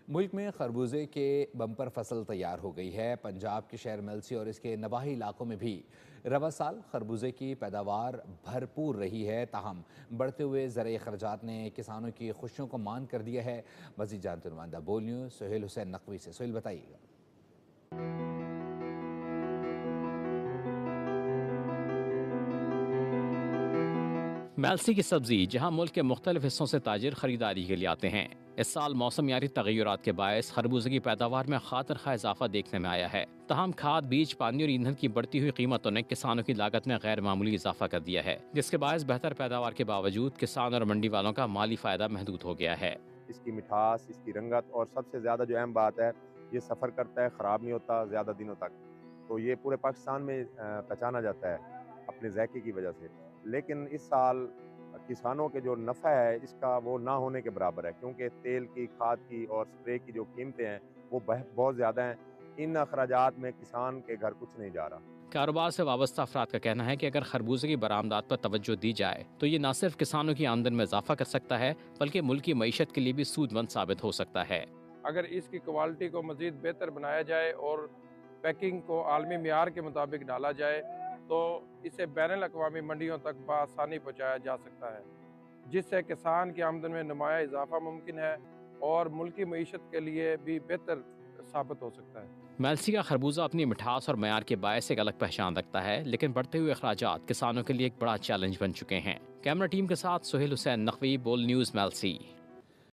ملک میں خربوزے کے بمپر فصل تیار ہو گئی ہے۔ پنجاب کے شہر ملسی اور اس کے نواحی علاقوں میں بھی رواں سال خربوزے کی پیداوار بھرپور رہی ہے، تاہم بڑھتے ہوئے زرعی اخراجات نے کسانوں کی خوشیوں کو مان کر دیا ہے۔ مزید جانتے نمائندہ بول نیوز سہیل حسین نقوی سے۔ سہیل بتائیے گا۔ میلسی کی سبزی جہاں ملک کے مختلف حصوں سے تاجر خریداری کے لیے آتے ہیں، اس سال موسمیاتی تغیرات کے باعث خربوزے کی پیداوار میں خاطر خواہ اضافہ دیکھنے میں آیا ہے۔ تاہم کھاد، بیج، پانی اور ایندھن کی بڑھتی ہوئی قیمتوں نے کسانوں کی لاگت میں غیر معمولی اضافہ کر دیا ہے، جس کے باعث بہتر پیداوار کے باوجود کسان اور منڈی والوں کا مالی فائدہ محدود ہو گیا ہے۔ اس کی مٹھاس، اس کی رنگت اور سب سے زیادہ جو اہم بات ہے، یہ سفر کرتا ہے، خراب نہیں ہوتا زیادہ دنوں تک، تو یہ پورے پاکستان میں پہچانا جاتا ہے اپنے ذائقے کی وجہ سے۔ لیکن اس سال کسانوں کے جو نفع ہے اس کا وہ نہ ہونے کے برابر ہے، کیونکہ تیل کی، کھاد کی اور سپرے کی جو قیمتیں ہیں وہ بہت زیادہ ہیں۔ ان اخراجات میں کسان کے گھر کچھ نہیں جا رہا۔ کاروبار سے وابستہ افراد کا کہنا ہے کہ اگر خربوزے کی برآمدات پر توجہ دی جائے تو یہ نہ صرف کسانوں کی آمدن میں اضافہ کر سکتا ہے بلکہ ملک کی معیشت کے لیے بھی سود مند ثابت ہو سکتا ہے۔ اگر اس کی کوالٹی کو مزید بہتر بنایا جائے اور پیکنگ کو عالمی معیار کے مطابق ڈالا جائے تو اسے بین الاقوامی منڈیوں تک بآسانی پہنچایا جا سکتا ہے، جس سے کسان کی آمدن میں نمایاں اضافہ ممکن ہے اور ملکی معیشت کے لیے بھی بہتر ثابت ہو سکتا ہے۔ میلسی کا خربوزہ اپنی مٹھاس اور معیار کے باعث ایک الگ پہچان رکھتا ہے، لیکن بڑھتے ہوئے اخراجات کسانوں کے لیے ایک بڑا چیلنج بن چکے ہیں۔ کیمرہ ٹیم کے ساتھ سہیل حسین نقوی، بول نیوز، میلسی۔